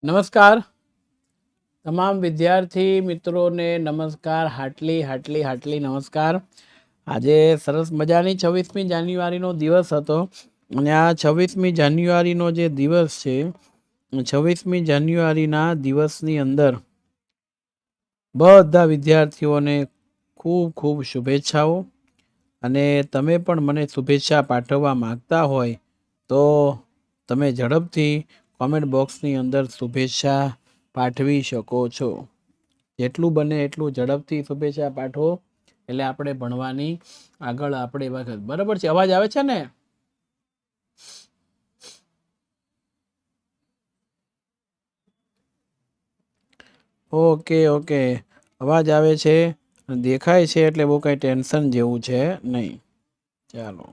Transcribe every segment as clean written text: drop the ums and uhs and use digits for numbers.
નમસ્કાર તમામ વિદ્યાર્થી મિત્રોને નમસ્કાર. હાટલી નમસ્કાર. આજે સરસ મજાની 26મી જાન્યુઆરીનો દિવસ હતો અને આ 26મી જાન્યુઆરીનો જે દિવસ છે, 26મી જાન્યુઆરીના દિવસની અંદર બધા વિદ્યાર્થીઓને ખૂબ ખૂબ શુભેચ્છાઓ. અને તમે પણ મને શુભેચ્છા પાઠવવા માંગતા હોય તો તમે ઝડપથી કોમેન્ટ બોક્સની અંદર શુભેચ્છા પાઠવી શકો છો. જેટલું બને એટલું ઝડપથી શુભેચ્છા પાઠવો એટલે આપણે ભણવાની આગળ આપણે વખત. બરાબર છે? અવાજ આવે છે ને? ઓકે, અવાજ આવે છે, દેખાય છે, એટલે બહુ કઈ ટેન્શન જેવું છે નહીં. ચાલો.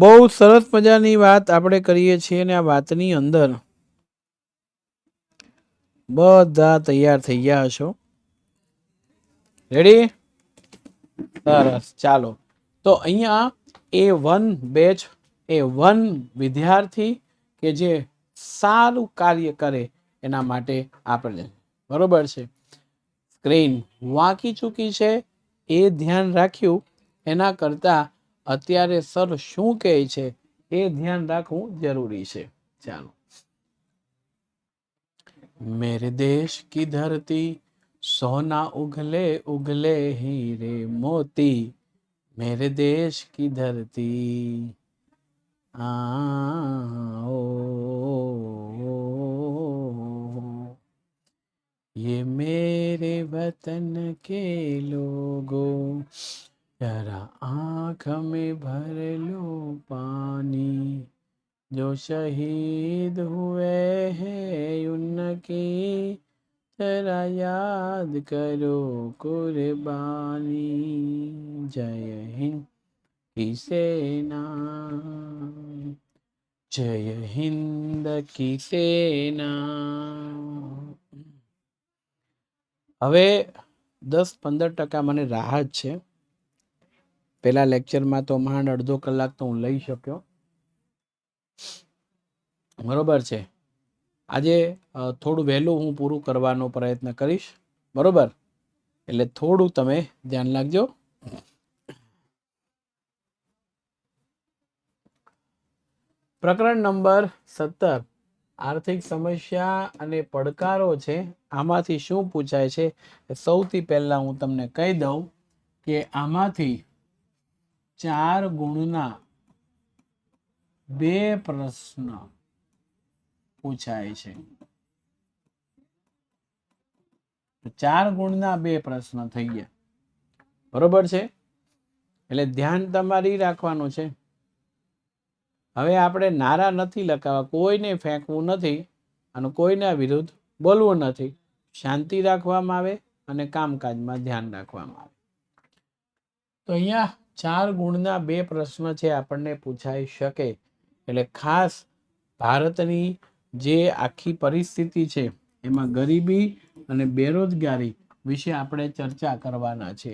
બહુ સરસ મજાની વાત આપણે કરીએ છીએ અને આ વાતની અંદર બધા તૈયાર થઈ ગયા હશો. રેડી? સરસ. ચાલો, તો અહીંયા A1 બેચ, A1 વિદ્યાર્થી કે જે સારું કાર્ય કરે એના માટે આપણે, બરોબર છે, સ્ક્રીન વાંકી ચૂકી છે એ ધ્યાન રાખ્યું. એના કરતા અત્યારે સર શું કહે છે એ ધ્યાન રાખવું જરૂરી છે. ચાલો. मेरे देश की धरती सोना उगले उगले हीरे मोती, मेरे देश की धरती ओ, ये मेरे वतन के लोगों जरा आँख में भर लो पानी, जो शहीद हुए हैं उनकी जरा याद करो कुर्बानी. जय हिंद की सेना, जय हिंद की सेના. હવે 10-15% મને રાહત છે. પેલા લેક્ચરમાં તો માંડ અડધો કલાક તો હું લઈ શક્યો. બરોબર છે? આજે થોડું વહેલું હું પૂરું કરવાનો પ્રયત્ન કરીશ. બરોબર? એટલે થોડું તમે ધ્યાન રાખજો. પ્રકરણ નંબર 17 આર્થિક સમસ્યા અને પડકારો છે. આમાંથી શું પૂછાય છે? સૌથી પહેલા હું તમને કહી દઉં કે આમાંથી 4 ગુણના 2 પ્રશ્ન પૂછાય છે. 4 ગુણના 2 પ્રશ્ન થઈ ગયા. બરોબર છે? એટલે ધ્યાન તમારી રાખવાનું છે. હવે આપણે નારા નથી લખાવા, કોઈને ફેંકવું નથી અને કોઈના વિરુદ્ધ બોલવું નથી. શાંતિ રાખવામાં આવે અને કામકાજમાં ધ્યાન રાખવામાં આવે. તો અહીંયા 4 ગુણના 2 પ્રશ્ન છે આપણને પૂછાઈ શકે. એટલે ખાસ ભારતની જે આખી પરિસ્થિતિ છે એમાં ગરીબી અને બેરોજગારી વિશે આપણે ચર્ચા કરવાના છે.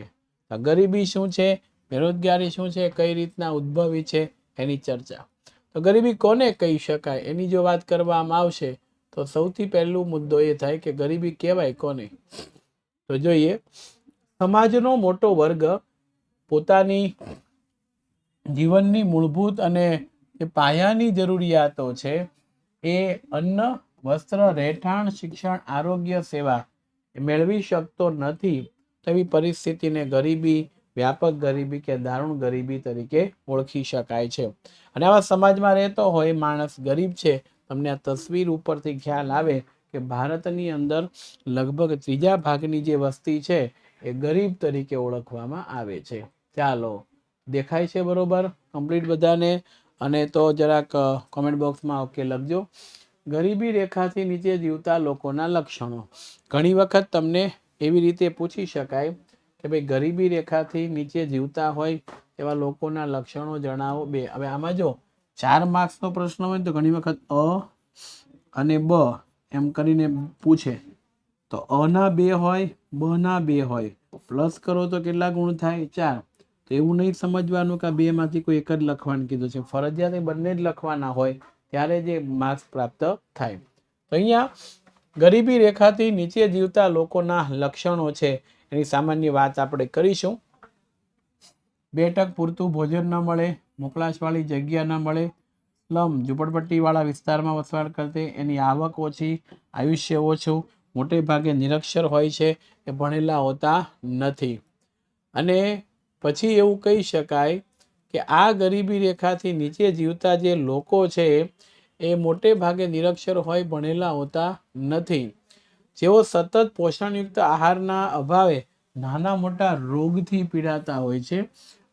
ગરીબી શું છે, બેરોજગારી શું છે, કઈ રીતના ઉદ્ભવી છે એની ચર્ચા. તો ગરીબી કોને કહી શકાય એની જો વાત કરવામાં આવશે તો સૌથી પહેલો મુદ્દો એ થાય કે ગરીબી કહેવાય કોને. તો જોઈએ, સમાજનો મોટો વર્ગ પોતાની જીવનની મૂળભૂત અને પાયાની જરૂરિયાતો છે એ અન્ન, વસ્ત્ર, રહેઠાણ, શિક્ષણ, આરોગ્ય સેવા મેળવી શકતો નથી. તેવી પરિસ્થિતિને ગરીબી, વ્યાપક ગરીબી કે દારૂણ ગરીબી તરીકે ઓળખી શકાય છે. અને આવા સમાજમાં રહેતો હોય માણસ ગરીબ છે. તમને આ તસવીર ઉપરથી ખ્યાલ આવે કે ભારતની અંદર લગભગ 3 ભાગની જે વસ્તી છે એ ગરીબ તરીકે ઓળખવામાં આવે છે. ચાલો, દેખાય છે બરોબર કમ્પ્લીટ બધાને? અને તો જરાક કોમેન્ટ બોક્સમાં ઓકે લખજો. ગરીબી રેખાથી નીચે જીવતા લોકોના લક્ષણો. ઘણી વખત તમને એવી રીતે પૂછી શકાય કે ભાઈ ગરીબી રેખાથી નીચે જીવતા હોય એવા લોકોના લક્ષણો જણાવો. 2. હવે આમાં જો 4 માર્ક્સનો પ્રશ્ન હોય તો ઘણી વખત અ અને બ એમ કરીને પૂછે. તો અ ના 2 હોય, બ ના 2 હોય, પ્લસ કરો તો કેટલા ગુણ થાય? 4. તો એવું નહીં સમજવાનું કે આ બેમાંથી કોઈ એક જ લખવાનું કીધું છે. ફરજિયાત એ બંને જ લખવાના હોય ત્યારે જે માર્ક્સ પ્રાપ્ત થાય. તો અહીંયા ગરીબી રેખાથી નીચે જીવતા લોકોના લક્ષણો છે એની સામાન્ય વાત આપણે કરીશું. 2 ટક પૂરતું ભોજન ન મળે, મોકલાશવાળી જગ્યા ન મળે, સ્લમ ઝૂંપડપટ્ટીવાળા વિસ્તારમાં વસવાટ કરતી, એની આવક ઓછી, આયુષ્ય ઓછું, મોટે ભાગે નિરક્ષર હોય છે, એ ભણેલા હોતા નથી. અને પછી એવું કહી શકાય કે આ ગરીબી રેખાથી નીચે જીવતા જે લોકો છે એ મોટે ભાગે નિરક્ષર હોય, ભણેલા હોતા નથી. જેઓ સતત પોષણયુક્ત આહારના અભાવે નાના મોટા રોગથી પીડાતા હોય છે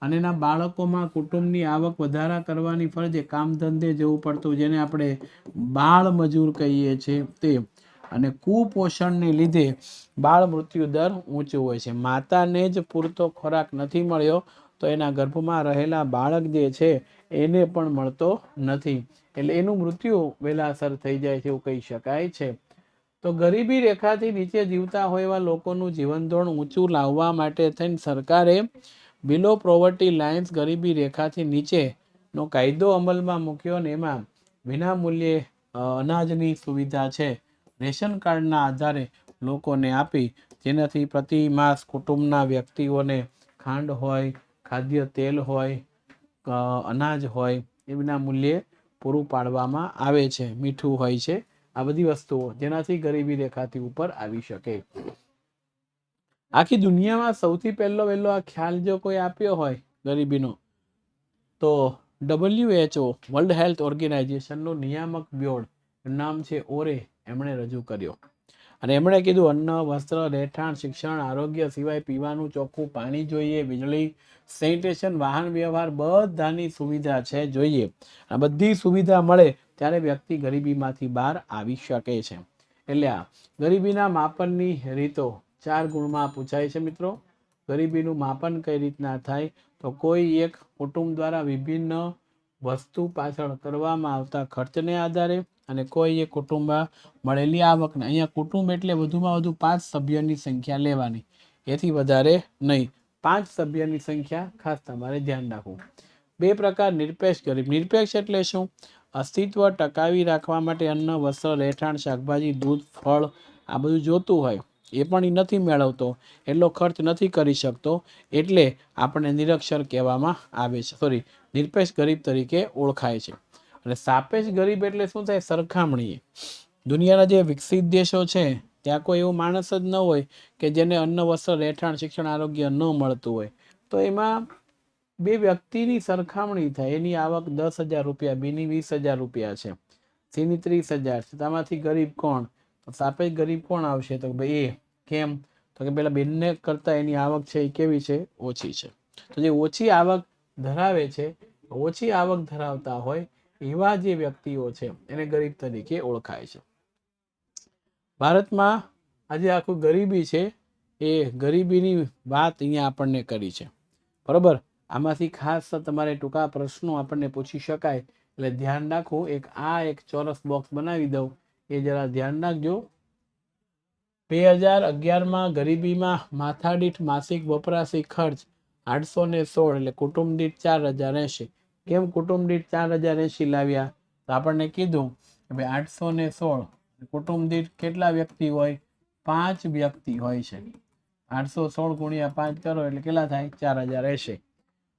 અને એના બાળકોમાં કુટુંબની આવક વધારા કરવાની ફરજે કામ ધંધે જવું પડતું, જેને આપણે બાળ મજૂર કહીએ છીએ તે. અને કુપોષણને લીધે બાળ મૃત્યુ દર ઊંચો હોય છે. માતાને જ પૂરતો ખોરાક નથી મળ્યો તો એના ગર્ભમાં રહેલા બાળક જે છે એને પણ મળતો નથી, એટલે એનું મૃત્યુ વહેલાસર થઈ જાય છે એવું કહી શકાય છે. તો ગરીબી રેખાથી નીચે જીવતા હોય એવા લોકોનું જીવન ધોરણ ઊંચું લાવવા માટે થઈને સરકારે બિલો પોવર્ટી લાઇન્સ ગરીબી રેખાથી નીચેનો કાયદો અમલમાં મૂક્યો અને એમાં વિનામૂલ્યે અનાજની સુવિધા છે રેશન કાર્ડના આધારે લોકોને આપી, જેનાથી પ્રતિ માસ કુટુંબના વ્યક્તિઓને ખાંડ હોય, ખાદ્ય તેલ હોય, અનાજ હોય એ વિનામૂલ્યે પૂરું પાડવામાં આવે છે. મીઠું હોય છે, આ બધી વસ્તુઓ જેનાથી ગરીબી રેખાથી ઉપર આવી શકે. આખી દુનિયામાં સૌથી વહેલો આ ખ્યાલ જો કોઈ આપ્યો હોય ગરીબીનો તો WHO વર્લ્ડ હેલ્થ ઓર્ગેનાઇઝેશનનું નિયામક બોર્ડ નામ છે ઓરે, એમણે રજૂ કર્યો. અને એમણે કીધું અન્ન, વસ્ત્ર, રહેઠાણ, શિક્ષણ, આરોગ્ય સિવાય પીવાનું ચોખ્ખું પાણી જોઈએ, વીજળી, સેનિટેશન, વાહન વ્યવહાર બધાની સુવિધા છે જોઈએ. આ બધી સુવિધા મળે ત્યારે વ્યક્તિ ગરીબીમાંથી બહાર આવી શકે છે. એટલે આ ગરીબીના માપનની રીતો 4 ગુણમાં પૂછાય છે મિત્રો. ગરીબીનું માપન કઈ રીતના થાય તો કોઈ એક કુટુંબ દ્વારા વિભિન્ન વસ્તુ પાછળ કરવામાં આવતા ખર્ચને આધારે અને કોઈ એક કુટુંબમાં મળેલી આવકને. અહીંયા કુટુંબ એટલે વધુમાં વધુ 5 સભ્યોની સંખ્યા લેવાની, એથી વધારે નહીં. 5 સભ્યની સંખ્યા ખાસ તમારે ધ્યાન રાખવું. 2 પ્રકાર નિરપેક્ષ ગરીબ. નિરપેક્ષ એટલે શું? અસ્તિત્વ ટકાવી રાખવા માટે અન્ન, વસ્ત્ર, રહેઠાણ, શાકભાજી, દૂધ, ફળ આ બધું જોતું હોય, એ પણ એ નથી મેળવતો, એટલો ખર્ચ નથી કરી શકતો, એટલે આપણે નિરક્ષર કહેવામાં આવે છે, નિરપેક્ષ ગરીબ તરીકે ઓળખાય છે. અને સાપેક્ષ ગરીબ એટલે શું થાય? સરખામણીએ દુનિયાના જે વિકસિત દેશો છે ત્યાં કોઈ એવું માણસ જ ન હોય કે જેને અન્ન, વસ્ત્ર, રહેઠાણ, શિક્ષણ, આરોગ્ય ન મળતું હોય. તો એમાં 2 વ્યક્તિની સરખામણી થાય. એની આવક 10,000 રૂપિયા, બીની 20,000 રૂપિયા છે, સીની 30,000 છે. આમાંથી ગરીબ કોણ? તો સાપેક્ષ ગરીબ કોણ આવશે? તો ભાઈ એ. કેમ? તો કે પેલા બેનને કરતા એની આવક છે એ કેવી છે? ઓછી છે. તો જે ઓછી આવક ધરાવે છે, ઓછી આવક ધરાવતા હોય એવા જે વ્યક્તિઓ છે એને ગરીબ તરીકે ઓળખાય છે. ભારતમાં આજે આખું ગરીબી છે એ ગરીબીની વાત અહીંયા આપણને કરી છે, બરોબર. આમાંથી ખાસ તમારે ટૂંકા પ્રશ્નો આપણને પૂછી શકાય, એટલે ધ્યાન રાખવું. એક ચોરસ બોક્સ બનાવી દઉં, એ જરા ધ્યાન રાખજો. 2011માં ગરીબીમાં માથાદીઠ માસિક વપરાશી ખર્ચ 816, એટલે કુટુંબ દીઠ 4,080. કેમ કુટુંબ દીઠ 4,080 લાવ્યા? તો આપણને કીધું કે ભાઈ 816 કુટુંબ દીઠ કેટલા વ્યક્તિ હોય? 5 વ્યક્તિ હોય છે. 816 ગુણ્યા 5 કરો એટલે કેટલા થાય? 4,080.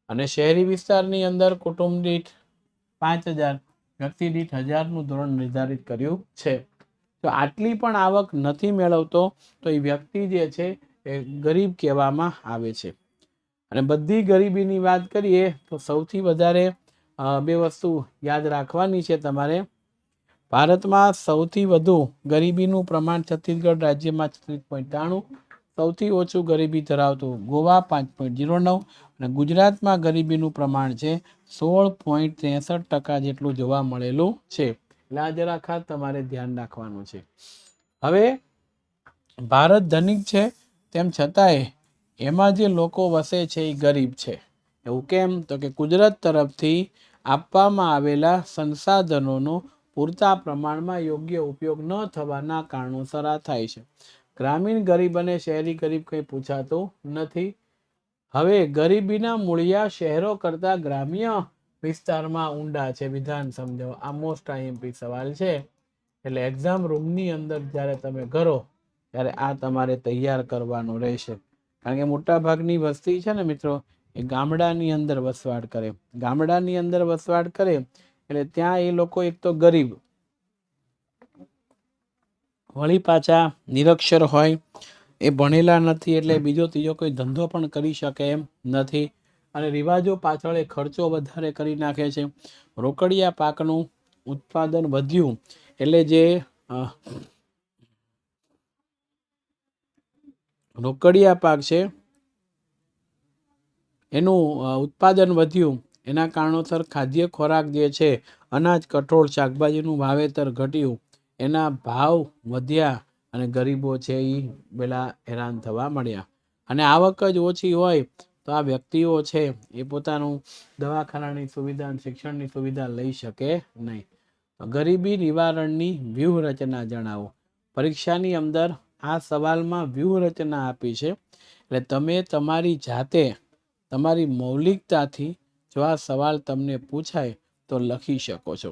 અને શહેરી વિસ્તારની અંદર કુટુંબ દીઠ 5,000, વ્યક્તિ દીઠ 1,000નું ધોરણ નિર્ધારિત કર્યું છે. તો આટલી પણ આવક નથી મેળવતો તો એ વ્યક્તિ જે છે એ ગરીબ કહેવામાં આવે છે. અને બધી ગરીબીની વાત કરીએ તો સૌથી વધારે 2 વસ્તુ યાદ રાખવાની છે તમારે. ભારતમાં સૌથી વધુ ગરીબીનું પ્રમાણ છત્તીસગઢ રાજ્યમાં 36.93, સૌથી ઓછું ગરીબી ધરાવતું ગોવા 5.09, અને ગુજરાતમાં ગરીબીનું પ્રમાણ છે 16.63% જેટલું જોવા મળેલું છે. એટલે આ જરા ખાસ તમારે ધ્યાન રાખવાનું છે. હવે ભારત ધનિક છે તેમ છતાંય એમાં જે લોકો વસે છે એ ગરીબ છે. એવું કેમ? તો કે કુદરત તરફથી આપવામાં આવેલા સંસાધનોનો પૂરતા પ્રમાણમાં યોગ્ય ઉપયોગ ન થવાના કારણોસર આ થાય છે. ગ્રામીણ ગરીબ અને શહેરી ગરીબ કંઈ પૂછાતું નથી. હવે ગરીબીના મૂળિયા શહેરો કરતા ગ્રામ્ય વિસ્તારમાં ઊંડા છે. વિધાન સમજો. આ મોસ્ટ આઈએમપી સવાલ છે, એટલે એક્ઝામ રૂમની અંદર જ્યારે તમે કરો ત્યારે આ તમારે તૈયાર કરવાનું રહેશે. કારણ કે મોટા ભાગની વસ્તી છે ને મિત્રો, એ ગામડાની અંદર વસવાટ કરે. ગામડાની અંદર વસવાટ કરે એટલે ત્યાં એ લોકો એક તો ગરીબ, વળી પાછા નિરક્ષર હોય, એ ભણેલા નથી, એટલે બીજો ત્રીજો કોઈ ધંધો પણ કરી શકે એમ નથી, અને રિવાજો પાછળ એ ખર્ચો વધારે કરી નાખે છે. રોકડિયા પાકનું ઉત્પાદન વધ્યું એટલે જે રોકડિયા પાક છે એનું ઉત્પાદન વધ્યું, એના કારણોસર ખાદ્ય ખોરાક જે છે, અનાજ, કઠોળ, શાકભાજીનું વાવેતર ઘટ્યું, એના ભાવ વધ્યા, અને ગરીબો છે એ પેલા હેરાન થવા મળ્યા. અને આવક જ ઓછી હોય તો આ વ્યક્તિઓ છે એ પોતાનું દવાખાનાની સુવિધા, શિક્ષણની સુવિધા લઈ શકે નહીં. ગરીબી નિવારણની વ્યૂહરચના જણાવો. પરીક્ષાની અંદર આ સવાલમાં વ્યૂહરચના આપી છે, એટલે તમે તમારી જાતે તમારી મૌલિકતાથી જો આ સવાલ તમને પૂછાય તો લખી શકો છો.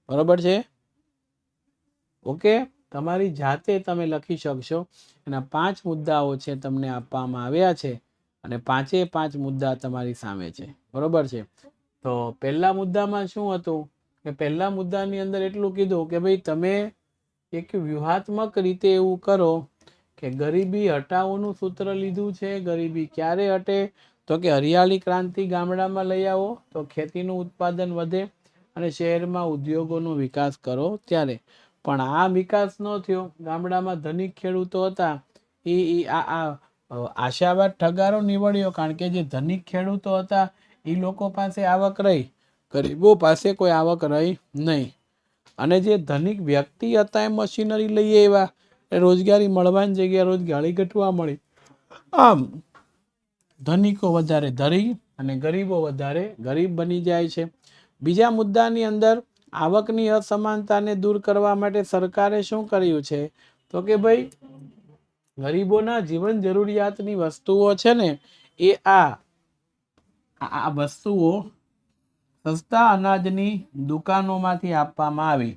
બરોબર છે? ઓકે, તમારી જાતે તમે લખી શકશો. એના 5 મુદ્દાઓ છે તમને આપવામાં આવ્યા છે, અને 5 મુદ્દા તમારી સામે છે. બરોબર છે? તો પહેલા મુદ્દામાં શું હતું કે પહેલા મુદ્દાની અંદર એટલું કીધું કે ભાઈ તમે એક વ્યૂહાત્મક રીતે એવું કરો કે ગરીબી હટાવોનું સૂત્ર લીધું છે. ગરીબી ક્યારે હટે? તો કે હરિયાળી ક્રાંતિ ગામડામાં લઈ આવો તો ખેતીનું ઉત્પાદન વધે અને શહેરમાં ઉદ્યોગોનો વિકાસ કરો ત્યારે. પણ આ વિકાસ ન થયો. ગામડામાં ધનિક ખેડૂતો હતા એ આશાવાદ ઠગારો નીવડ્યો, કારણ કે જે ધનિક ખેડૂતો હતા એ લોકો પાસે આવક રહી, ગરીબો પાસે કોઈ આવક રહી નહીં. અને જે ધનિક વ્યક્તિ હતા એ મશીનરી લઈ આવ્યા, રોજગારી મળવાની જગ્યાએ રોજગારી ઘટવા મળી. આમ ધનિકો વધારે ધરી અને ગરીબો વધારે ગરીબ બની જાય છે. બીજા મુદ્દાની અંદર આવકની અસમાનતાને દૂર કરવા માટે સરકારે શું કર્યું છે? તો કે ભાઈ ગરીબોના જીવન જરૂરિયાતની વસ્તુઓ છે ને, એ આ વસ્તુઓ સસ્તા અનાજની દુકાનોમાંથી આપવામાં આવી.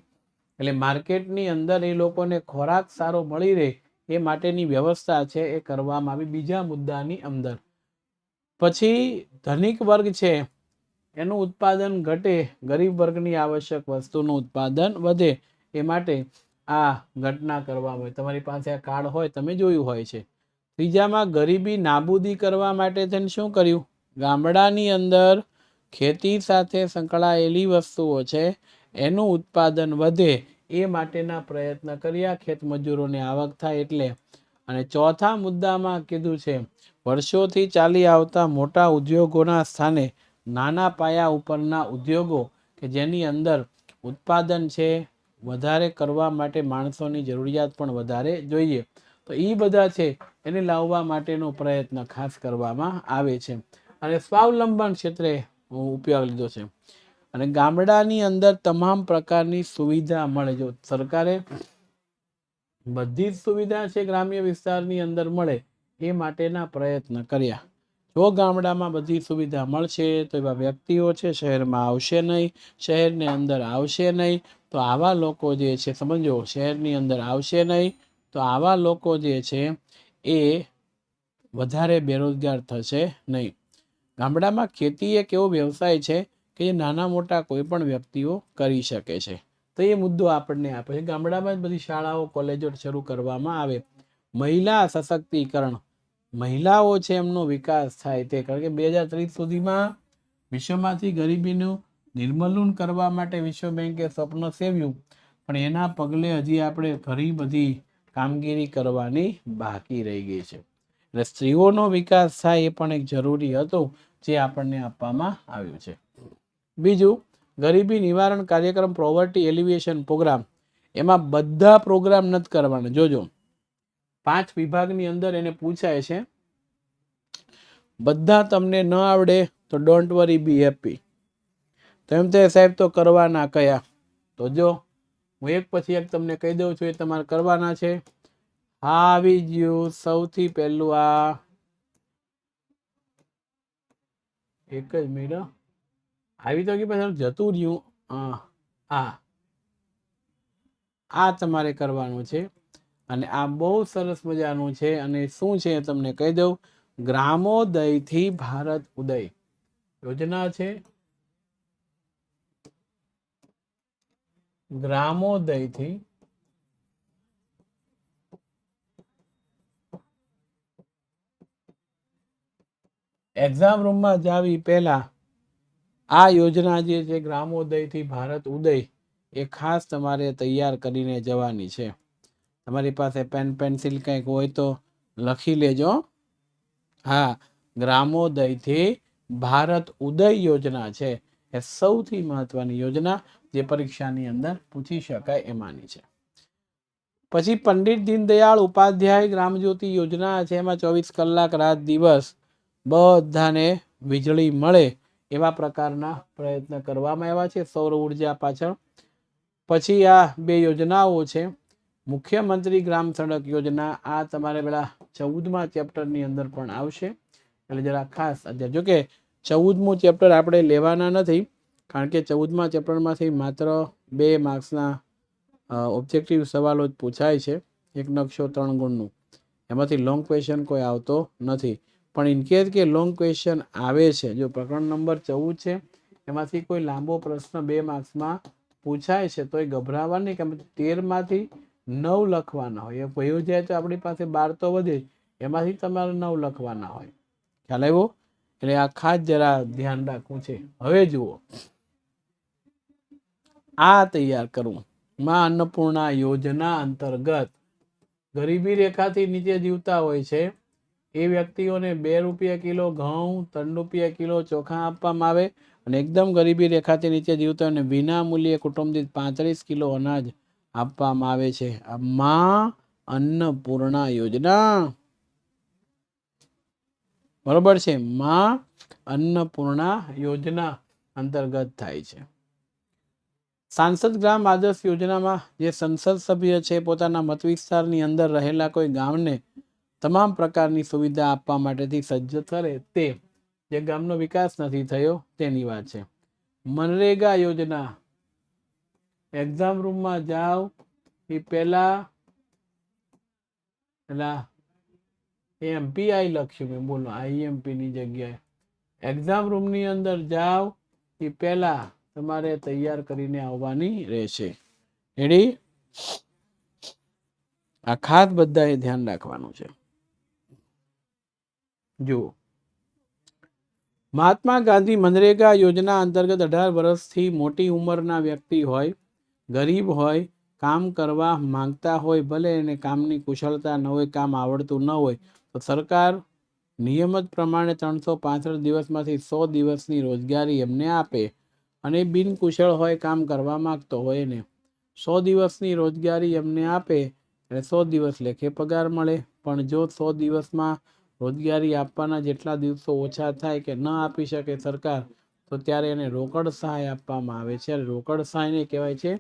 એટલે માર્કેટની અંદર એ લોકોને ખોરાક સારો મળી રહે એ માટેની વ્યવસ્થા છે એ કરવામાં આવી બીજા મુદ્દાની અંદર. પછી ધનિક વર્ગ છે એનું ઉત્પાદન ઘટે, ગરીબ વર્ગની આવશ્યક વસ્તુનું ઉત્પાદન વધે, એ માટે આ ઘટના કરવામાં આવે. તમારી પાસે આ કાર્ડ હોય, તમે જોયું હોય છે. ત્રીજામાં ગરીબી નાબૂદી કરવા માટે તેને શું કર્યું? ગામડાની અંદર ખેતી સાથે સંકળાયેલી વસ્તુઓ છે એનું ઉત્પાદન વધે એ માટેના પ્રયત્ન કર્યા, ખેત મજૂરોને આવક થાય એટલે. અને ચોથા મુદ્દામાં કીધું છે વર્ષોથી ચાલી આવતા મોટા ઉદ્યોગોના સ્થાને નાના પાયા ઉપરના ઉદ્યોગો કે જેની અંદર ઉત્પાદન છે વધારે કરવા માટે માણસોની જરૂરિયાત પણ વધારે જોઈએ, તો એ બધા છે એને લાવવા માટેનો પ્રયત્ન ખાસ કરવામાં આવે છે. અને સ્વાવલંબન ક્ષેત્રે ઉપયોગ લીધો છે. અને ગામડાની અંદર તમામ પ્રકારની સુવિધા મળે. જો સરકારે બધી જ સુવિધા છે ગ્રામ્ય વિસ્તારની અંદર મળે એ માટેના પ્રયત્ન કર્યા. જો ગામડામાં બધી સુવિધા મળશે તો એવા વ્યક્તિઓ છે શહેરમાં આવશે નહીં, શહેરની અંદર આવશે નહીં તો આવા લોકો જે છે, સમજો, શહેરની અંદર આવશે નહીં તો આવા લોકો જે છે એ વધારે બેરોજગાર થશે નહીં. ગામડામાં ખેતી એક એવો વ્યવસાય છે કે જે નાના મોટા કોઈ પણ વ્યક્તિઓ કરી શકે છે. તો એ મુદ્દો આપણને આપે છે. ગામડામાં જ બધી શાળાઓ, કોલેજો શરૂ કરવામાં આવે. મહિલા સશક્તિકરણ, મહિલાઓ છે એમનો વિકાસ થાય તે, કારણ કે 2030 સુધીમાં વિશ્વમાંથી ગરીબીનું નિર્મૂલન કરવા માટે વિશ્વ બેંકે સ્વપ્ન સેવ્યું, પણ એના પગલે હજી આપણે ઘણી બધી કામગીરી કરવાની બાકી રહી ગઈ છે. એટલે સ્ત્રીઓનો વિકાસ થાય એ પણ એક જરૂરી હતું જે આપણને આપવામાં આવ્યું છે. બીજું, ગરીબી નિવારણ કાર્યક્રમ, પોવર્ટી એલિવેશન પ્રોગ્રામ, એમાં બધા પ્રોગ્રામ નથી કરવાના. જોજો 5 વિભાગની અંદર એને પૂછાય છે, બધા તમને ન આવડે તો ડોન્ટ વરી, બી હેપી. તેમ તે સાહેબ તો કરવાના કયા? તો જો હું એક પછી એક તમને કહી દઉં છું, એ તમારે કરવાના છે. હા, આવી ગયું. સૌથી પહેલું આ એક જ મિનિટ આવી તો કે પછી જતું રહ્યું. આ તમારે કરવાનું છે અને આ બહુ સરસ મજાનું છે. અને શું છે તમને કહી દઉં, ગ્રામોદયથી ભારત ઉદય યોજના છે. ગ્રામોદયથી એક્ઝામ રૂમમાં જાવી પહેલા આ યોજના જે છે ગ્રામોદયથી ભારત ઉદય એ ખાસ તમારે તૈયાર કરીને જવાની છે. તમારી પાસે પેન પેન્સિલ કંઈક હોય તો લખી લેજો. હા, ગ્રામોદયથી ભારત ઉદય યોજના છે એ સૌથી મહત્વની યોજના જે પરીક્ષાની અંદર પૂછી શકાય એમાંની છે. પછી પંડિત દીનદયાળ ઉપાધ્યાય ગ્રામજ્યોતિ યોજના છે. એમાં 24 કલાક રાત દિવસ બધાને વીજળી મળે એવા પ્રકારના પ્રયત્ન કરવામાં આવ્યા છે સૌર ઉર્જા પાછળ. પછી આ બે યોજનાઓ છે. મુખ્યમંત્રી ગ્રામ સડક યોજના આ તમારે પેલા 14મા ચેપ્ટરની અંદર પણ આવશે, એટલે જરા ખાસ અત્યારે જોકે 14મું ચેપ્ટર આપણે લેવાના નથી, કારણ કે 14મા ચેપ્ટરમાંથી માત્ર 2 માર્ક્સના ઓબ્જેક્ટિવ સવાલો જ પૂછાય છે, એક નકશો 3 ગુણનું. એમાંથી લોંગ ક્વેશ્ચન કોઈ આવતો નથી. પણ ઇનકેસ કે લોંગ ક્વેશ્ચન આવે છે, જો પ્રકરણ નંબર 14 છે એમાંથી કોઈ લાંબો પ્રશ્ન 2 માર્ક્સમાં પૂછાય છે તો એ ગભરાવાની કે 13માંથી 9 લખવાના હોય. એ વયો જાય તો આપણી પાસે 12 તો વધે, એમાંથી તમારે 9 લખવાના હોય. ખ્યાલ આવ્યો? એટલે આ ખાસ જરા ધ્યાન રાખવું છે. હવે જુઓ, આ તૈયાર કરવું. માં અન્નપૂર્ણા યોજના અંતર્ગત ગરીબી રેખાથી નીચે જીવતા હોય છે એ વ્યક્તિઓને 2 રૂપિયા કિલો ઘઉં, 3 રૂપિયા કિલો ચોખા આપવામાં આવે. અને એકદમ ગરીબી રેખાથી નીચે જીવતા હોય વિના મૂલ્યે કુટુંબ દીઠ 35 કિલો અનાજ આપવામાં આવે છે. આ માં અન્નપૂર્ણા યોજના, બરોબર છે, માં અન્નપૂર્ણા યોજના અંતર્ગત થાય છે. સાંસદ ગ્રામ આદર્શ યોજનામાં જે સંસદ સભ્ય છે પોતાના મત વિસ્તારની અંદર રહેલા કોઈ ગામને તમામ પ્રકારની સુવિધા આપવા માટેથી સજ્જ કરે તે જે ગામનો વિકાસ નથી થયો તેની વાત છે. મનરેગા યોજના, એક્ઝામ રૂમમાં જાઓ એ પહેલા એમપીઆઈ લખ્યું મેં, બોલો આઈએમપી ની જગ્યાએ. એક્ઝામ રૂમની અંદર જાઓ એ પહેલા તમારે તૈયાર કરીને આવવાની રહેશે. રેડી? આ ખાસ બધાએ ધ્યાન રાખવાનું છે. જુઓ, મહાત્મા ગાંધી મનરેગા યોજના અંતર્ગત 18 વર્ષથી મોટી ઉંમરના વ્યક્તિ હોય, ગરીબ હોય, કામ કરવા માંગતા હોય, ભલે એને કામની કુશળતા ન હોય, કામ આવડતું ન હોય, તો સરકાર નિયમિત પ્રમાણે 365 દિવસમાંથી 100 દિવસની રોજગારી એમને આપે. અને બિનકુશળ હોય, કામ કરવા માંગતો હોય એને 100 દિવસની રોજગારી એમને આપે અને 100 દિવસ લેખે પગાર મળે. પણ જો 100 દિવસમાં રોજગારી આપવાના જેટલા દિવસો ઓછા થાય કે ન આપી શકે સરકાર, તો ત્યારે એને રોકડ સહાય આપવામાં આવે છે. રોકડ સહાયને કહેવાય છે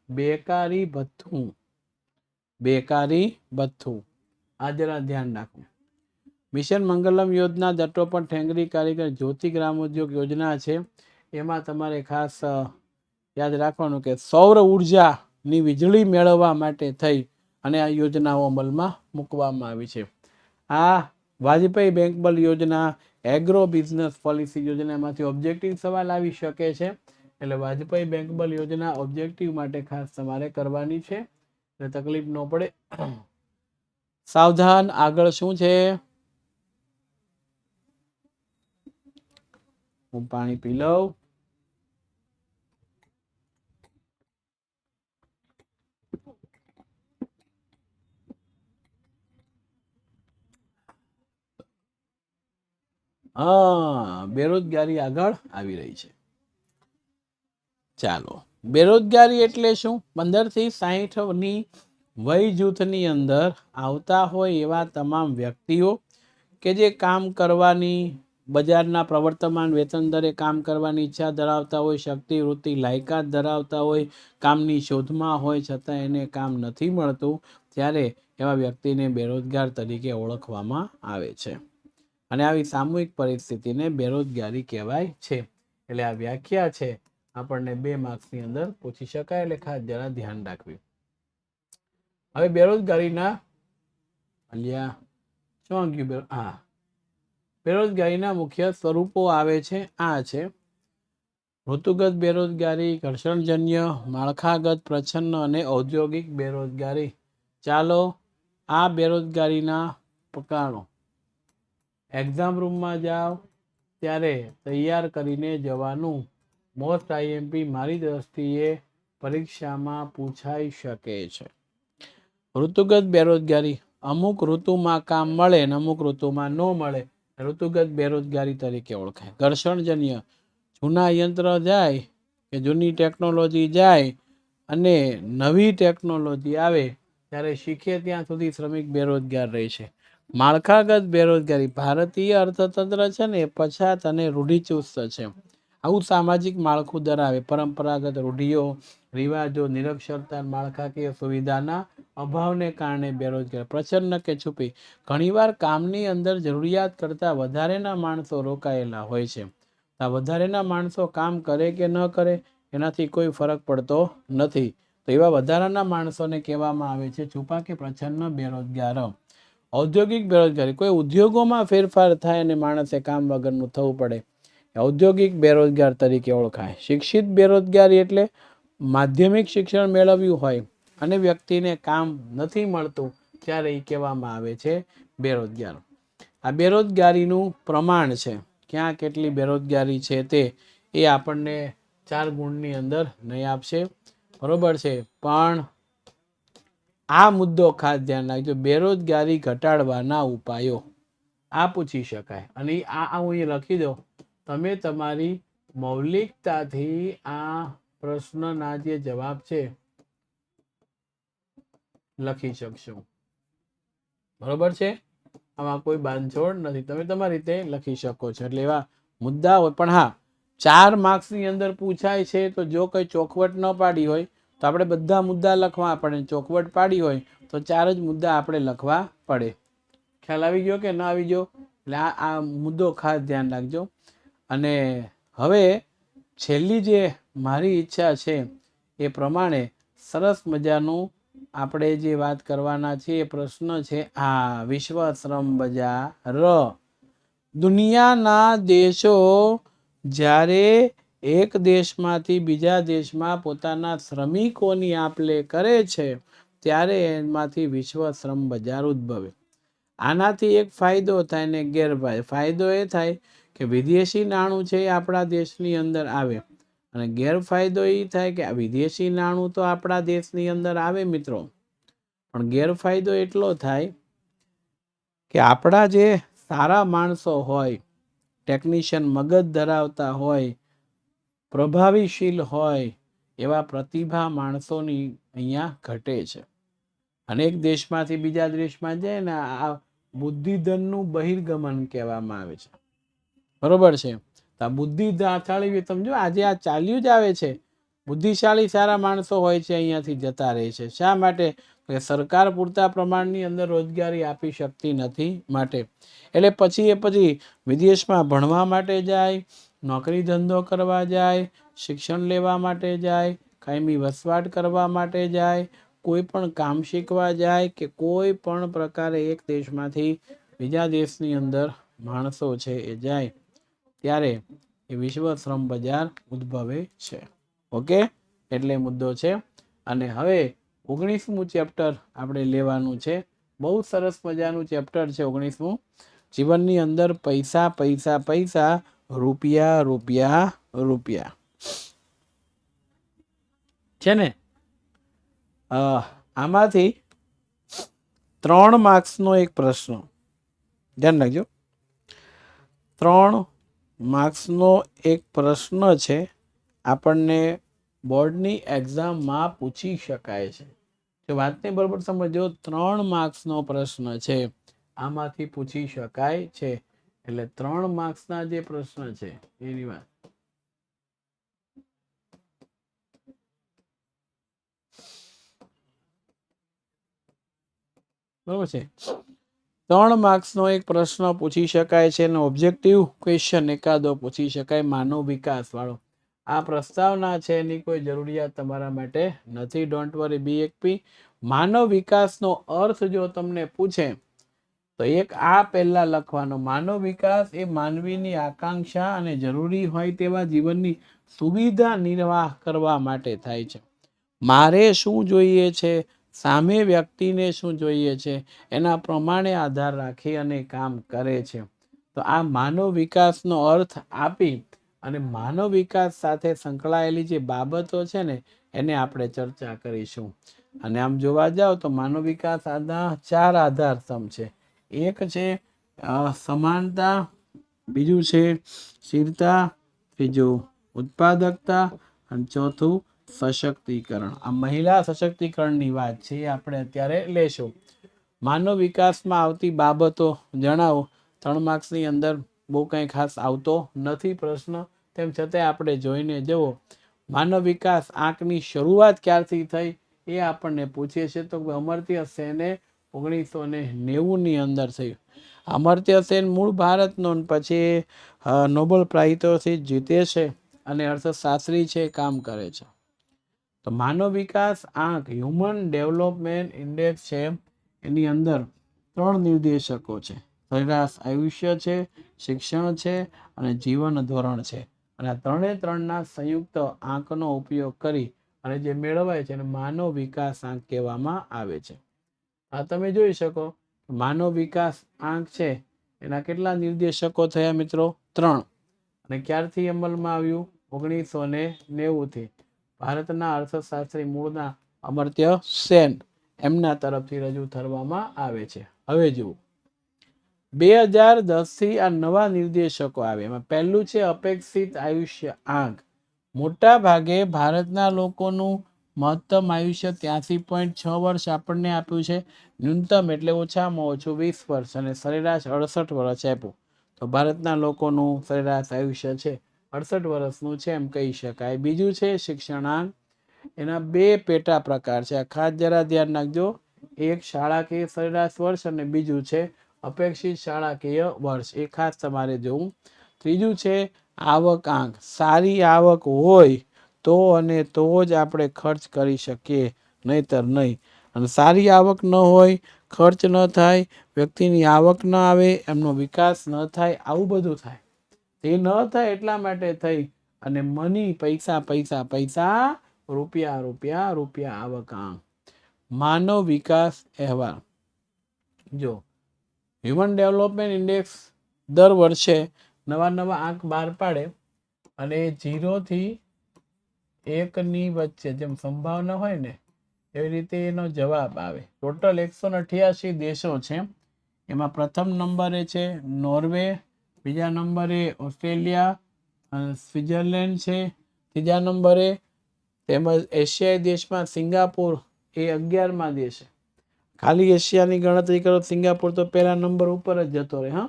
બેકારી ભથ્થું. બેકારી ભથ્થું, આ જરા ધ્યાન રાખવું. મિશન મંગલમ યોજના, જટોપણ ઠેંગડી કારીગર જ્યોતિ ગ્રામ ઉદ્યોગ યોજના છે. એમાં તમારે ખાસ યાદ રાખવાનું કે સૌર ઉર્જાની વીજળી મેળવવા માટે થઈ અને આ યોજનાઓ અમલમાં મૂકવામાં આવી છે. આ વાજપેયી બેંકબલ યોજના, એગ્રો બિઝનેસ પોલિસી યોજનામાંથી ઓબ્જેક્ટિવ સવાલ આવી શકે છે. એટલે વાજપેયી બેંકબલ યોજના ઓબ્જેક્ટિવ માટે ખાસ તમારે કરવાની છે, એટલે તકલીફ ન પડે. સાવધાન, આગળ શું છે? હું પાણી પી લઉં. બેરોજગારી આગળ આવી રહી છે. ચાલો, બેરોજગારી એટલે શું? 15 થી 60ની વય જૂથની અંદર આવતા હોય એવા તમામ વ્યક્તિઓ કે જે કામ કરવાની, બજારના પ્રવર્તમાન વેતન દરે કામ કરવાની ઈચ્છા ધરાવતા હોય, શક્તિ વૃત્તિ લાયકાત ધરાવતા હોય, કામની શોધમાં હોય છતાં એને કામ નથી મળતું, ત્યારે એવા વ્યક્તિને બેરોજગાર તરીકે ઓળખવામાં આવે છે. અને આવી સામૂહિક પરિસ્થિતિને બેરોજગારી કહેવાય છે. એટલે આ વ્યાખ્યા છે આપણને 2 માર્ક્સની અંદર પૂછી શકાય, એટલે ખાસ જરા ધ્યાન રાખવી. હવે બેરોજગારીના બેરોજગારીના મુખ્ય સ્વરૂપો આવે છે. આ છે ઋતુગત બેરોજગારી, ઘર્ષણજન્ય, માળખાગત, પ્રચ્છન્ન અને ઔદ્યોગિક બેરોજગારી. ચાલો આ બેરોજગારીના પ્રકારો. એક્ઝામ રૂમમાં જાઓ ત્યારે તૈયાર કરીને જવાનું. મોસ્ટ આઈએમપી મારી દ્રષ્ટિએ પરીક્ષામાં પૂછાઈ શકે છે. ઋતુગત બેરોજગારી, અમુક ઋતુમાં કામ મળે અને અમુક ઋતુમાં ન મળે, ઋતુગત બેરોજગારી તરીકે ઓળખાય. ઘર્ષણજન્ય, જૂના યંત્ર જાય કે જૂની ટેકનોલોજી જાય અને નવી ટેકનોલોજી આવે ત્યારે શીખે ત્યાં સુધી શ્રમિક બેરોજગાર રહે છે. માળખાગત બેરોજગારી, ભારતીય અર્થતંત્ર છે ને પછાત અને રૂઢિચુસ્ત છે. આવું સામાજિક માળખું ધરાવે. પરંપરાગત રૂઢિઓ, રિવાજો, નિરક્ષરતા, માળખાકીય સુવિધાના અભાવને કારણે બેરોજગાર. પ્રચ્છન્ન કે છુપી, ઘણીવાર કામની અંદર જરૂરિયાત કરતાં વધારેના માણસો રોકાયેલા હોય છે. આ વધારેના માણસો કામ કરે કે ન કરે એનાથી કોઈ ફરક પડતો નથી. તો એવા વધારાના માણસોને કહેવામાં આવે છે છુપા કે પ્રચ્છન્ન બેરોજગાર. ઔદ્યોગિક બેરોજગારી, કોઈ ઉદ્યોગોમાં ફેરફાર થાય અને માણસે કામ વગરનું થવું પડે, ઔદ્યોગિક બેરોજગાર તરીકે ઓળખાય. શિક્ષિત બેરોજગારી એટલે માધ્યમિક શિક્ષણ મેળવ્યું હોય અને વ્યક્તિને કામ નથી મળતું ત્યારે એ કહેવામાં આવે છે બેરોજગાર. આ બેરોજગારીનું પ્રમાણ છે, ક્યાં કેટલી બેરોજગારી છે તે એ આપણને 4 ગુણની અંદર નહીં આપશે, બરોબર છે. પણ આ મુદ્દો ખાસ ધ્યાન રાખજો, બેરોજગારી ઘટાડવાના ઉપાયો આ પૂછી શકાય. અને આ હું અહીં લખી દો, તમે તમારી મૌલિકતાથી આ પ્રશ્નના જે જવાબ છે લખી શકશો, બરોબર છે. આમાં કોઈ બાંધછોડ નથી, તમે તમારી રીતે લખી શકો છો. એટલે એવા મુદ્દા હોય. પણ હા, 4 માર્ક્સની અંદર પૂછાય છે તો જો કોઈ ચોખવટ ન પાડી હોય તો આપણે બધા મુદ્દા લખવા પડે. ચોખવટ પાડી હોય તો 4 જ મુદ્દા આપણે લખવા પડે. ખ્યાલ આવી ગયો કે ના આવી ગયો? એટલે આ મુદ્દો ખાસ ધ્યાન રાખજો. અને હવે છેલ્લી જે મારી ઈચ્છા છે એ પ્રમાણે સરસ મજાનું આપણે જે વાત કરવાના છે એ પ્રશ્ન છે આ વિશ્વ શ્રમ બજાર. દુનિયાના દેશો જ્યારે એક દેશમાંથી બીજા દેશમાં પોતાના શ્રમિકોની આપ-લે કરે છે ત્યારે એમાંથી વિશ્વ શ્રમ બજાર ઉદ્ભવે. આનાથી એક ફાયદો થાય ને ગેરફાયદો. ફાયદો એ થાય કે વિદેશી નાણું છે એ આપણા દેશની અંદર આવે, અને ગેરફાયદો એ થાય કે વિદેશી નાણું તો આપણા દેશની અંદર આવે મિત્રો, પણ ગેરફાયદો એટલો થાય કે આપણા જે સારા માણસો હોય, ટેકનિશિયન મગજ ધરાવતા હોય, પ્રભાવીશીલ હોય, એવા પ્રતિભા માણસોની અહીંયા ઘટે છે. અનેક દેશમાંથી બીજા દેશમાં જાય ને આ બુદ્ધિધનનું બહિર્ગમન કહેવામાં આવે છે, બરોબર છે. આ બુદ્ધિ ચાલી સમજો, આજે આ ચાલ્યું જ આવે છે. બુદ્ધિશાળી સારા માણસો હોય છે અહીંયાથી જતા રહે છે. શા માટે? કે સરકાર પૂરતા પ્રમાણની અંદર રોજગારી આપી શકતી નથી માટે. એટલે પછી વિદેશમાં ભણવા માટે જાય, નોકરી ધંધો કરવા જાય, શિક્ષણ લેવા માટે જાય, કાયમી વસવાટ કરવા માટે જાય, કોઈ પણ કામ શીખવા જાય, કે કોઈ પણ પ્રકારે એક દેશમાંથી બીજા દેશની અંદર માણસો છે એ જાય ત્યારે એ વિશ્વ શ્રમ બજાર ઉદ્ભવે છે. ઓકે, એટલે મુદ્દો છે. અને હવે 19મું ચેપ્ટર આપણે લેવાનું છે. બહુ સરસ મજાનું ચેપ્ટર છે 19મું. જીવનની અંદર પૈસા પૈસા પૈસા, રૂપિયા રૂપિયા રૂપિયા છે ને. આમાંથી 3 માર્ક્સનો એક પ્રશ્ન, ધ્યાન રાખજો. 3 માર્ક્સનો એક પ્રશ્ન છે, આપણને બોર્ડની એક્ઝામમાં પૂછી શકાય છે. જો વાતને બરોબર સમજો, 3 માર્ક્સનો પ્રશ્ન છે, આમાંથી પૂછી શકાય છે. એટલે 3 માર્ક્સના જે પ્રશ્ન છે એની વાત. બરોબર છે. 3 માર્ક્સનો એક પ્રશ્ન પૂછી શકાય છે અને ઓબ્જેક્ટિવ ક્વેશ્ચન એકાદો પૂછી શકાય માનવ વિકાસ વાળો. આ પ્રસ્તાવના છે એની કોઈ જરૂરિયાત તમારા માટે નથી. ડોન્ટ વરી, બી એક પી. માનવ વિકાસનો અર્થ જો તમને પૂછે તો એક આ પહેલા લખવાનો. માનવ વિકાસ એ માનવીની આકાંક્ષા અને જરૂરી હોય તેવા જીવનની સુવિધા નિર્વાહ કરવા માટે થાય છે. મારે શું જોઈએ છે, સામે વ્યક્તિને શું જોઈએ છે, એના પ્રમાણે આધાર રાખી અને કામ કરે છે. તો આ માનવ વિકાસનો અર્થ આપી અને માનવ વિકાસ સાથે સંકળાયેલી જે બાબતો છે ને એને આપણે ચર્ચા કરીશું. અને આમ જોવા જાવ તો માનવ વિકાસ આના 4 આધાર સ્તંભ છે. એક છે સમાનતા, બીજું છે સ્થિરતા, ત્રીજું ઉત્પાદકતા અને ચોથું સશક્તિકરણ. આ મહિલા સશક્તિકરણની વાત છે, એ આપણે અત્યારે લેશું. માનવ વિકાસમાં આવતી બાબતો જણાવો. 3 માર્ક્સની અંદર બહુ કંઈ ખાસ આવતો નથી પ્રશ્ન, તેમ છતાં આપણે જોઈને જુઓ. માનવ વિકાસ આંકની શરૂઆત ક્યારથી થઈ એ આપણને પૂછે છે. તો અમર્ત્ય સેને 1990ની અંદર થયું. અમર્ત્ય સેન મૂળ ભારતનો, પછી નોબેલ પ્રાઇઝથી જીતે છે અને અર્થશાસ્ત્રી છે, કામ કરે છે. તો માનવ વિકાસ આંક હ્યુમન ડેવલપમેન્ટ ઇન્ડેક્સ છે, એની અંદર 3 નિર્દેશકો છે. સરેરાશ આયુષ્ય છે, શિક્ષણ છે અને જીવન ધોરણ છે. અને આ 3ના સંયુક્ત આંકનો ઉપયોગ કરી અને જે મેળવાય છે એને માનવ વિકાસ આંક કહેવામાં આવે છે. આ તમે જોઈ શકો માનવ વિકાસ આંક છે એના કેટલા નિર્દેશકો થયા મિત્રો? 3. અને ક્યારથી અમલમાં આવ્યું? 1990થી. ભારતના અર્થશાસ્ત્રી મૂળના અમર્ત્ય સેન એમના તરફથી રજૂ કરવામાં આવે છે. હવે જુઓ 2010થી આ નવા નિર્દેશકો આવે. એમાં પહેલું છે અપેક્ષિત આયુષ્ય આંક. મોટા ભાગે ભારતના લોકોનું મહત્તમ આયુષ્ય 83.6 વર્ષ આપણને આપ્યું છે. ન્યૂનતમ એટલે ઓછામાં ઓછું 20 વર્ષ અને સરેરાશ 68 વર્ષ આપ્યું. તો ભારતના લોકોનું સરેરાશ આયુષ્ય છે 68 વર્ષનું છે એમ કહી શકાય. બીજું છે શિક્ષણાંક. એના 2 પેટા પ્રકાર છે, આ ખાસ જરા ધ્યાન રાખજો. એક શાળાકીય સરેરાશ વર્ષ અને બીજું છે અપેક્ષિત શાળાકીય વર્ષ. એ ખાસ તમારે જોવું. ત્રીજું છે આવક આંક. સારી આવક હોય તો અને તો જ આપણે ખર્ચ કરી શકીએ, નહીતર નહીં. અને સારી આવક ન હોય, ખર્ચ ન થાય, વ્યક્તિની આવક ન આવે, એમનો વિકાસ ન થાય, આવું બધું થાય. તે ન થાય એટલા માટે થઈ અને મની પૈસા પૈસા પૈસા, રૂપિયા રૂપિયા રૂપિયા આવક આંક. માનવ વિકાસ અહેવાલ જો હ્યુમન ડેવલપમેન્ટ ઇન્ડેક્સ દર વર્ષે નવા નવા આંક બહાર પાડે અને 0 થી 1ની વચ્ચે જેમ સંભાવના હોય ને એવી રીતે એનો જવાબ આવે. ટોટલ 188 દેશો છે. એમાં પ્રથમ નંબરે છે નોર્વે, બીજા નંબરે ઓસ્ટ્રેલિયા, સ્વિટ્ઝરલેન્ડ છે ત્રીજા નંબરે, તેમજ એશિયાઈ દેશમાં સિંગાપુર એ 11મા દેશ છે. ખાલી એશિયાની ગણતરી કરો સિંગાપુર તો પહેલા નંબર ઉપર જ જતો રહે.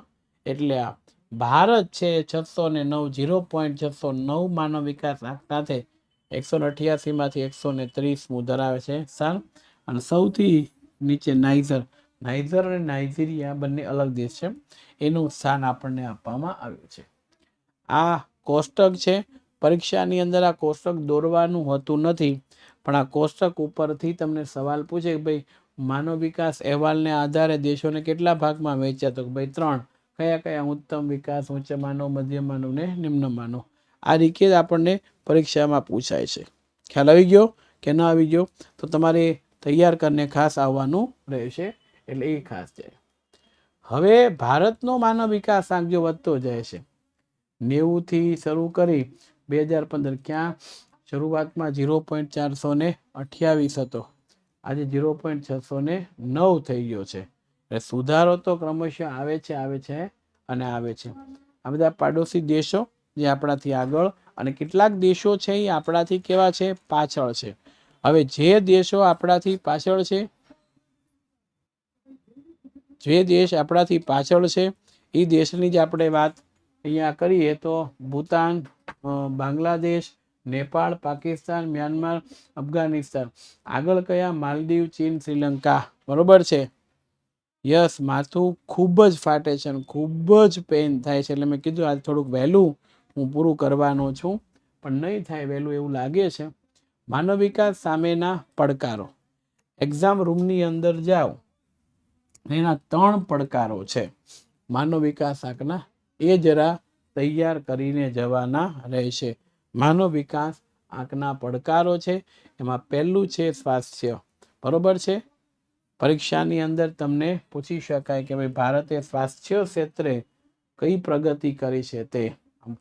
એટલે આ ભારત છે 609, 0.609 માનવ વિકાસ આંક સાથે 188 માંથી 130 ધરાવે છે સ્થાન. અને સૌથી નીચે નાઇજર અને નાઇજીરિયા બંને અલગ દેશ છે, એનું સ્થાન આપણને આપવામાં આવ્યું છે. આ કોષ્ટક છે. પરીક્ષાની અંદર આ કોષ્ટક દોરવાનું હોતું નથી, પણ આ કોષ્ટક ઉપરથી તમને સવાલ પૂછે કે ભાઈ માનવ વિકાસ અહેવાલને આધારે દેશોને કેટલા ભાગમાં વહેંચ્યા? તો ભાઈ 3. કયા કયા? ઉત્તમ વિકાસ, ઉચ્ચ માનવ, મધ્ય માનવ ને નિમ્ન માનવ. આ રીતે આપણને પરીક્ષામાં પૂછાય છે. ખ્યાલ આવી ગયો કે ન આવી ગયો? તો તમારે તૈયાર કરીને ખાસ આવવાનું રહેશે, એટલે એ ખાસ છે. હવે ભારતનો માનવ વિકાસ આંક જો વધતો જાય છે 90થી શરૂ કરી 2015 ક્યાં શરૂઆતમાં 0.428 હતો, આજે 0.609 થઈ ગયો છે. એટલે સુધારો તો ક્રમશઃ આવે છે અને આવે છે. આ બધા પાડોશી દેશો જે આપણાથી આગળ, અને કેટલાક દેશો છે એ આપણાથી કેવા છે? પાછળ છે. હવે જે દેશો આપણાથી પાછળ છે, જે દેશ આપણાથી પાછળ છે એ દેશની જ આપણે વાત અહીંયા કરીએ તો ભૂતાન, બાંગ્લાદેશ, નેપાળ, પાકિસ્તાન, મ્યાનમાર, અફઘાનિસ્તાન. આગળ કયા? માલદીવ, ચીન, શ્રીલંકા. બરોબર છે. યસ, માથું ખૂબ જ ફાટે છે અને ખૂબ જ પેઇન થાય છે. એટલે મેં કીધું આજે થોડુંક વહેલું હું પૂરું કરવાનો છું, પણ નહીં થાય વહેલું એવું લાગે છે. માનવ વિકાસ સામેના પડકારો. એક્ઝામ રૂમની અંદર જાઓ, એના 3 પડકારો છે માનવ વિકાસ આંકના, એ જરા તૈયાર કરીને જવાના રહેશે. માનવ વિકાસ આંકના પડકારો છે, એમાં પહેલું છે સ્વાસ્થ્ય. બરોબર છે. પરીક્ષાની અંદર તમને પૂછી શકાય કે ભાઈ ભારતે સ્વાસ્થ્ય ક્ષેત્રે કઈ પ્રગતિ કરી છે. તે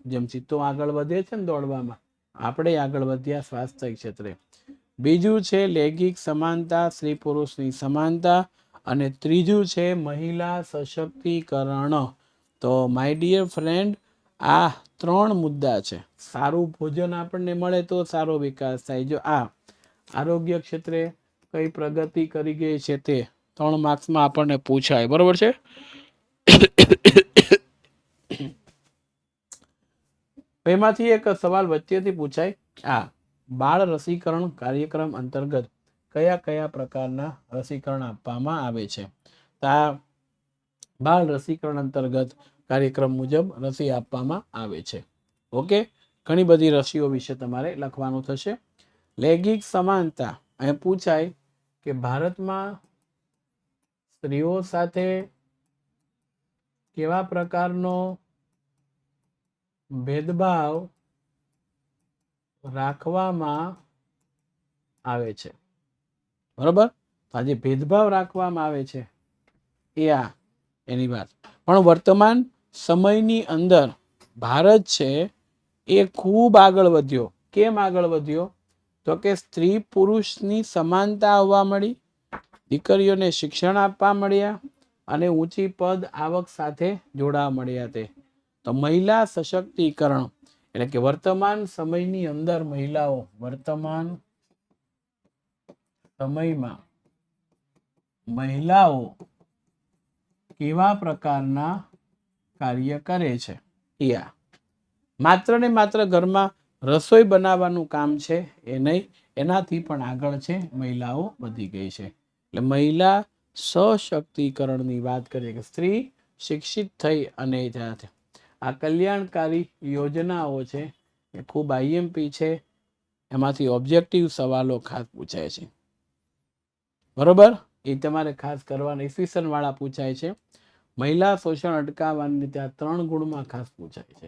જેમ ચિત્તો આગળ વધે છે ને દોડવામાં, આપણે આગળ વધ્યા સ્વાસ્થ્ય ક્ષેત્રે. બીજું છે લૈંગિક સમાનતા, સ્ત્રી પુરુષની સમાનતા. અને ત્રીજું છે મહિલા સશક્તિકરણ. તો માય ડિયર ફ્રેન્ડ, આ 3 મુદ્દા છે. સારું ભોજન આપણને મળે તો સારો વિકાસ થાય. જો આ આરોગ્ય ક્ષેત્રે કઈ પ્રગતિ કરી ગઈ છે તે 3 માર્ક્સમાં આપણને પૂછાય. બરોબર છે. એમાંથી એક સવાલ વચ્ચેથી પૂછાય, આ બાળ રસીકરણ કાર્યક્રમ અંતર્ગત કયા કયા પ્રકારના રસીકરણ આપવામાં આવે છે. તો આ બાળ રસીકરણ અંતર્ગત કાર્યક્રમ મુજબ રસી આપવામાં આવે છે. ઓકે, ઘણી બધી રસીઓ વિશે તમારે લખવાનું થશે. લૈંગિક સમાનતા, અહીં પૂછાય કે ભારતમાં સ્ત્રીઓ સાથે કેવા પ્રકારનો ભેદભાવ રાખવામાં આવે છે. બરોબર, આ જે ભેદભાવ રાખવામાં આવે છે એ આ એની વાત. પણ વર્તમાન સમયની અંદર ભારત છે એ ખૂબ આગળ વધ્યો. કેમ આગળ વધ્યો? તો કે સ્ત્રી પુરુષની સમાનતા આવવા મળી, દીકરીઓને શિક્ષણ આપવા મળ્યા અને ઊંચી પદ આવક સાથે જોડાવા મળ્યા. તે તો મહિલા સશક્તિકરણ એટલે કે વર્તમાન સમયની અંદર મહિલાઓ વર્તમાન સમયમાં મહિલાઓ કેવા પ્રકારના કાર્ય કરે છે. માત્ર ને માત્ર ઘરમાં રસોઈ બનાવવાનું કામ છે એ નહીં, એનાથી પણ આગળ છે મહિલાઓ વધી ગઈ છે. એટલે મહિલા સશક્તિકરણની વાત કરીએ કે સ્ત્રી શિક્ષિત થઈ અને આ કલ્યાણકારી યોજનાઓ છે એ ખૂબ આઈએમપી છે. એમાંથી ઓબ્જેક્ટિવ સવાલો ખાસ પૂછાય છે. બરોબર, એ તમારે ખાસ કરવાના. ઈસવીસન વાળા પૂછાય છે. મહિલા શોષણ અટકાવવાની ત્યાં 3 ગુણમાં ખાસ પૂછાય છે.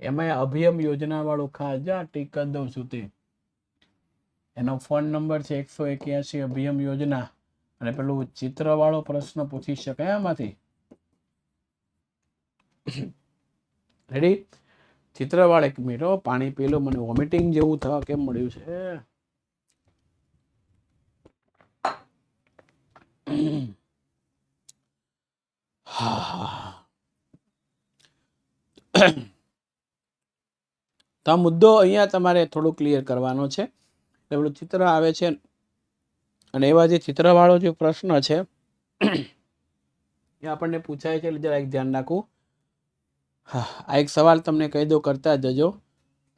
એમાં અભિયમ યોજના વાળો ખાસ ટીક કરી દઉં છું. તે એનો ફોન નંબર છે 181 અભિયમ યોજના. અને પેલું ચિત્ર વાળો પ્રશ્ન પૂછી શકાય આમાંથી. રેડી? ચિત્ર વાળો 1 મિનિટ, પાણી પી લો, મને વોમિટિંગ જેવું થવા કેમ મળ્યું છે. તો આ મુદ્દો અહીંયા તમારે થોડું ક્લિયર કરવાનો છે. પેલું ચિત્ર આવે છે અને એવા જે ચિત્રવાળો જે પ્રશ્ન છે એ આપણને પૂછાય છે. એટલે જરા એક ધ્યાન રાખવું. હા, આ એક સવાલ તમને કહી દો, કરતા જજો.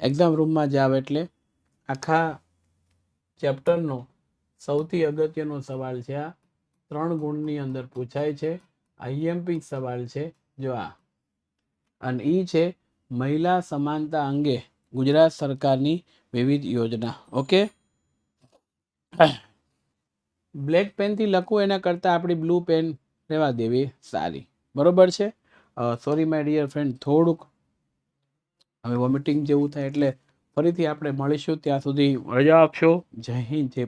એક્ઝામ રૂમમાં જાવ એટલે આખા ચેપ્ટરનો સૌથી અગત્યનો સવાલ છે આ. 3 ગુણની અંદર પૂછાય છે. આઈએમપી સવાલ છે. જો આ અને ઈ છે મહિલા સમાનતા અંગે ગુજરાત સરકારની વિવિધ યોજના. ઓકે, બ્લેક પેનથી લખવું એના કરતાં આપણી બ્લુ પેન રહેવા દેવી સારી. બરોબર છે. સોરી માય ડિયર ફ્રેન્ડ, થોડુંક હવે વોમિટિંગ જેવું થાય એટલે ફરીથી આપણે મળીશું. ત્યાં સુધી રજા આપશો. જય હિન્દ, જય